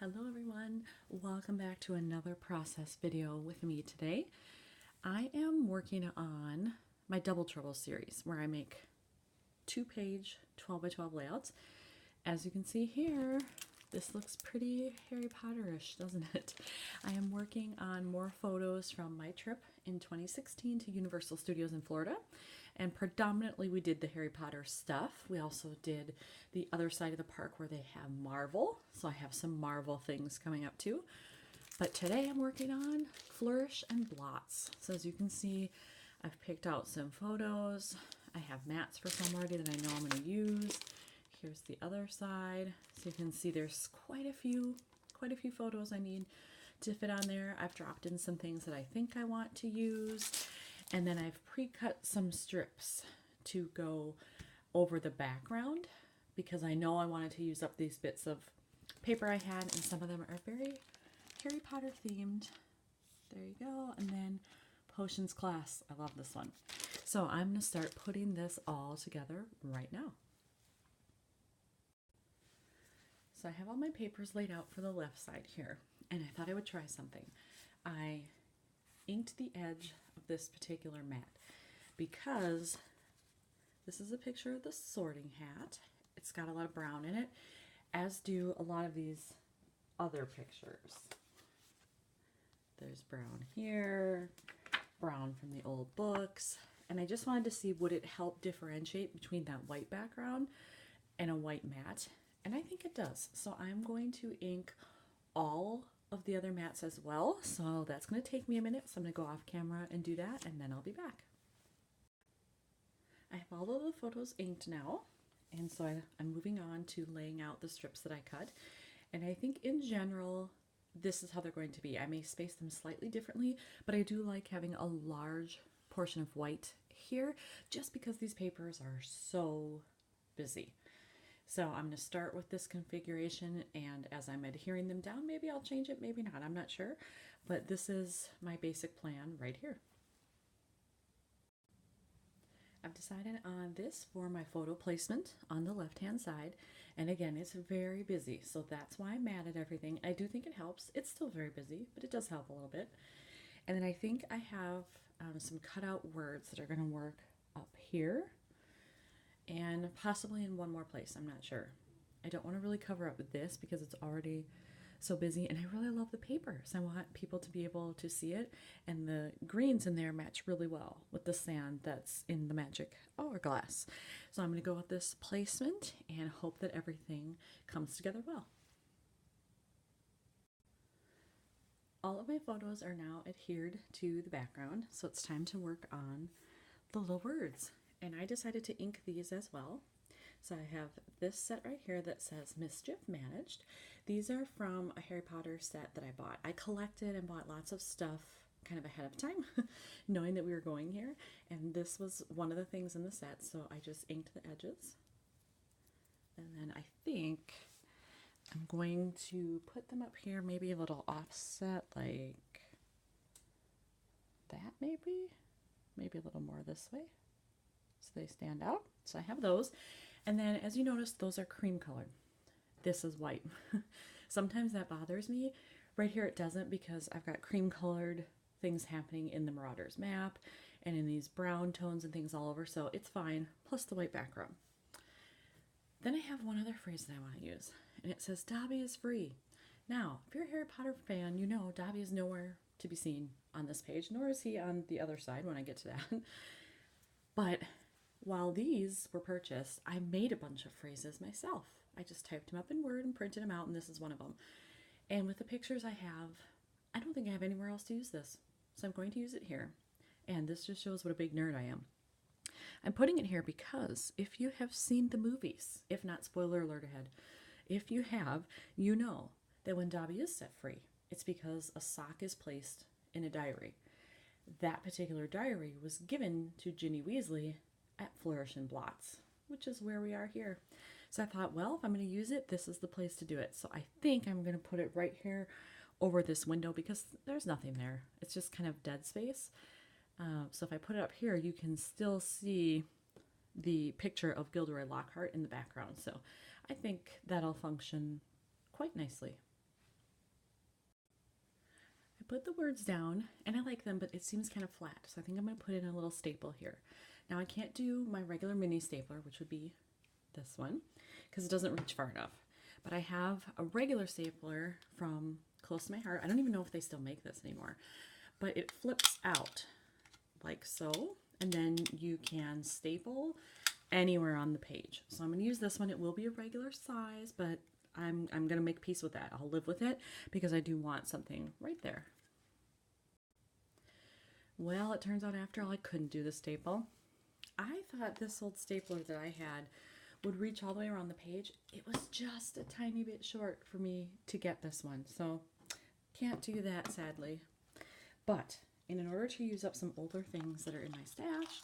Hello everyone, welcome back to another process video with me today. I am working on my Double Trouble series where I make 2-page 12 by 12 layouts. As you can see here, this looks pretty Harry Potter-ish, doesn't it? I am working on more photos from my trip in 2016 to Universal Studios in Florida. And predominantly we did the Harry Potter stuff. We also did the other side of the park where they have Marvel. So I have some Marvel things coming up too. But today I'm working on Flourish and Blotts. So as you can see, I've picked out some photos. I have mats for some already that I know I'm going to use. Here's the other side. So you can see there's quite a few photos I need to fit on there. I've dropped in some things that I think I want to use. And then I've pre-cut some strips to go over the background because I know I wanted to use up these bits of paper I had, and some of them are very Harry Potter themed. There you go. And then Potions Class. I love this one. So I'm going to start putting this all together right now. So I have all my papers laid out for the left side here, and I thought I would try something. I inked the edge of this particular mat because this is a picture of the sorting hat. It's got a lot of brown in it, as do a lot of these other pictures. There's brown here, brown from the old books, and I just wanted to see would it help differentiate between that white background and a white mat, and I think it does. So I'm going to ink all of the other mats as well, so that's going to take me a minute, so I'm going to go off camera and do that, and then I'll be back. I have all of the photos inked now, and so I'm moving on to laying out the strips that I cut, and I think in general this is how they're going to be. I may space them slightly differently, but I do like having a large portion of white here just because these papers are so busy. So I'm going to start with this configuration, and as I'm adhering them down, maybe I'll change it, maybe not, I'm not sure. But this is my basic plan right here. I've decided on this for my photo placement on the left-hand side. And again, it's very busy, so that's why I matted everything. I do think it helps. It's still very busy, but it does help a little bit. And then I think I have some cutout words that are going to work up here, and possibly in one more place, I'm not sure. I don't want to really cover up with this because it's already so busy, and I really love the papers. I want people to be able to see it, and the greens in there match really well with the sand that's in the magic hourglass. So I'm going to go with this placement and hope that everything comes together well. All of my photos are now adhered to the background, so it's time to work on the little words. And I decided to ink these as well. So I have this set right here that says Mischief Managed. These are from a Harry Potter set that I bought. I collected and bought lots of stuff kind of ahead of time, knowing that we were going here. And this was one of the things in the set, so I just inked the edges. And then I think I'm going to put them up here, maybe a little offset like that maybe. Maybe a little more this way, so they stand out. So I have those. And then as you notice, those are cream colored. This is white. Sometimes that bothers me. Right here it doesn't, because I've got cream colored things happening in the Marauders map and in these brown tones and things all over, so it's fine, plus the white background. Then I have one other phrase that I want to use, and it says Dobby is free. Now, if you're a Harry Potter fan, you know Dobby is nowhere to be seen on this page, nor is he on the other side when I get to that. But while these were purchased, I made a bunch of phrases myself. I just typed them up in Word and printed them out, and this is one of them. And with the pictures I have, I don't think I have anywhere else to use this, so I'm going to use it here. And this just shows what a big nerd I am. I'm putting it here because if you have seen the movies, if not, spoiler alert ahead, if you have, you know that when Dobby is set free, it's because a sock is placed in a diary. That particular diary was given to Ginny Weasley at Flourish Blotts, which is where we are here. So I thought, well, if I'm going to use it, this is the place to do it. So I think I'm going to put it right here over this window because there's nothing there. It's just kind of dead space. So if I put it up here, you can still see the picture of Gilderoy Lockhart in the background. So I think that'll function quite nicely. put the words down and I like them, but it seems kind of flat. So I think I'm going to put in a little staple here. Now I can't do my regular mini stapler, which would be this one, because it doesn't reach far enough. But I have a regular stapler from Close to My Heart. I don't even know if they still make this anymore, but it flips out like so, and then you can staple anywhere on the page. So I'm going to use this one. It will be a regular size, but I'm going to make peace with that. I'll live with it because I do want something right there. Well, it turns out after all I couldn't do the staple. I thought this old stapler that I had would reach all the way around the page. It was just a tiny bit short for me to get this one, so can't do that sadly. But in order to use up some older things that are in my stash,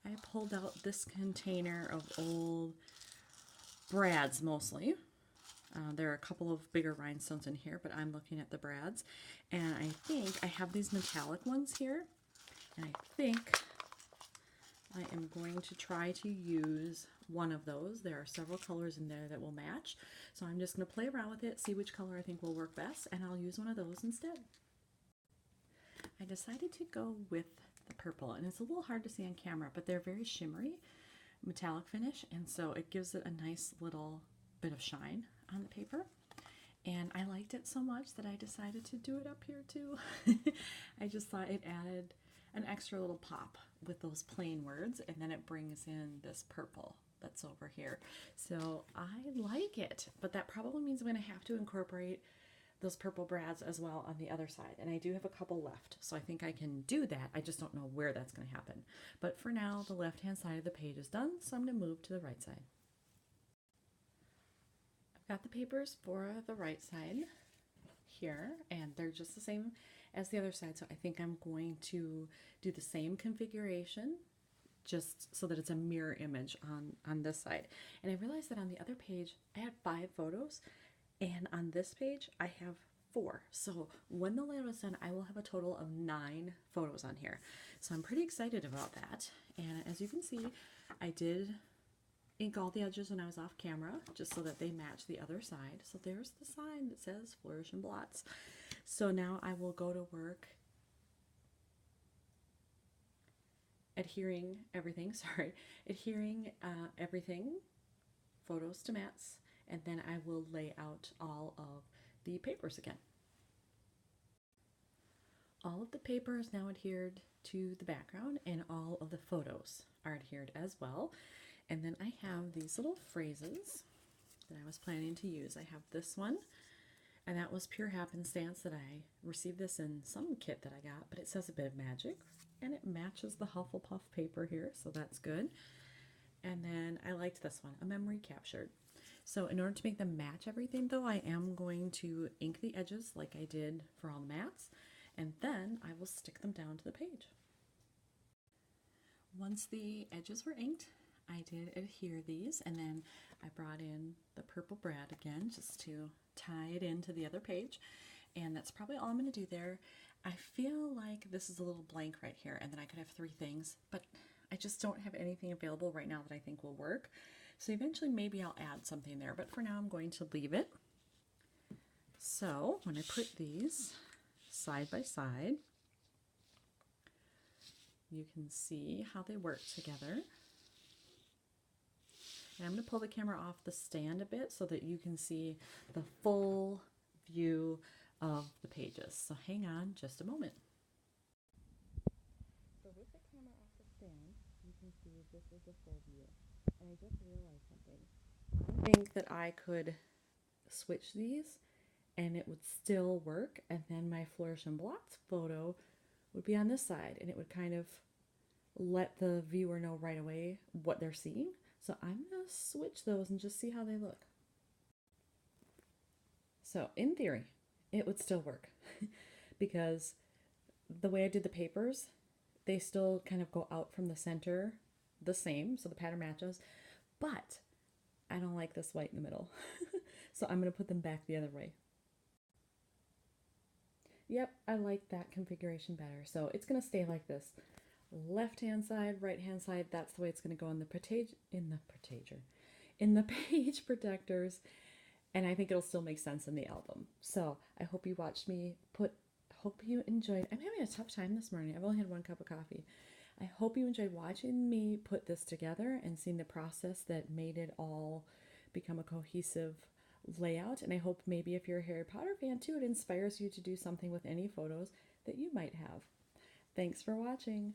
I pulled out this container of old brads mostly. There are a couple of bigger rhinestones in here, but I'm looking at the brads. And I think I have these metallic ones here. And I think I am going to try to use one of those. There are several colors in there that will match. So I'm just going to play around with it, see which color I think will work best, and I'll use one of those instead. I decided to go with the purple, and it's a little hard to see on camera, but they're very shimmery, metallic finish, and so it gives it a nice little bit of shine on the paper. And I liked it so much that I decided to do it up here too. I just thought it added an extra little pop with those plain words, and then it brings in this purple that's over here. So I like it, but that probably means I'm going to have to incorporate those purple brads as well on the other side, and I do have a couple left, so I think I can do that. I just don't know where that's going to happen. But for now, the left hand side of the page is done, so I'm going to move to the right side. I've got the papers for the right side here, and they're just the same as the other side, so I think I'm going to do the same configuration just so that it's a mirror image on this side. And I realized that on the other page I had 5 photos, and on this page I have 4. So when the layout is done, I will have a total of 9 photos on here. So I'm pretty excited about that. And as you can see, I did ink all the edges when I was off camera, just so that they match the other side. So there's the sign that says Flourish Blotts. So now I will go to work adhering everything, photos to mats, and then I will lay out all of the papers again. All of the paper is now adhered to the background, and all of the photos are adhered as well. And then I have these little phrases that I was planning to use. I have this one, and that was pure happenstance that I received this in some kit that I got, but it says a bit of magic, and it matches the Hufflepuff paper here, so that's good. And then I liked this one, a memory captured. So in order to make them match everything though, I am going to ink the edges like I did for all the mats, and then I will stick them down to the page. Once the edges were inked, I did adhere these, and then I brought in the purple brad again just to tie it into the other page, and that's probably all I'm going to do there. I feel like this is a little blank right here, and then I could have 3 things, but I just don't have anything available right now that I think will work. So eventually maybe I'll add something there, but for now I'm going to leave it. So when I put these side by side, you can see how they work together. And I'm going to pull the camera off the stand a bit so that you can see the full view of the pages. So hang on just a moment. So with the camera off the stand, you can see this is the full view. And I just realized something. I think that I could switch these and it would still work, and then my Flourish and Blotts photo would be on this side, and it would kind of let the viewer know right away what they're seeing. So I'm going to switch those and just see how they look. So in theory, it would still work because the way I did the papers, they still kind of go out from the center the same, so the pattern matches, but I don't like this white in the middle. So I'm going to put them back the other way. Yep, I like that configuration better. So it's going to stay like this. Left hand side, right hand side, that's the way it's going to go in the page protectors, and I think it'll still make sense in the album. So I hope you watched me put hope you enjoyed. I'm having a tough time this morning. I've only had one cup of coffee. I hope you enjoyed watching me put this together and seeing the process that made it all become a cohesive layout. And I hope maybe if you're a Harry Potter fan too, it inspires you to do something with any photos that you might have. Thanks for watching.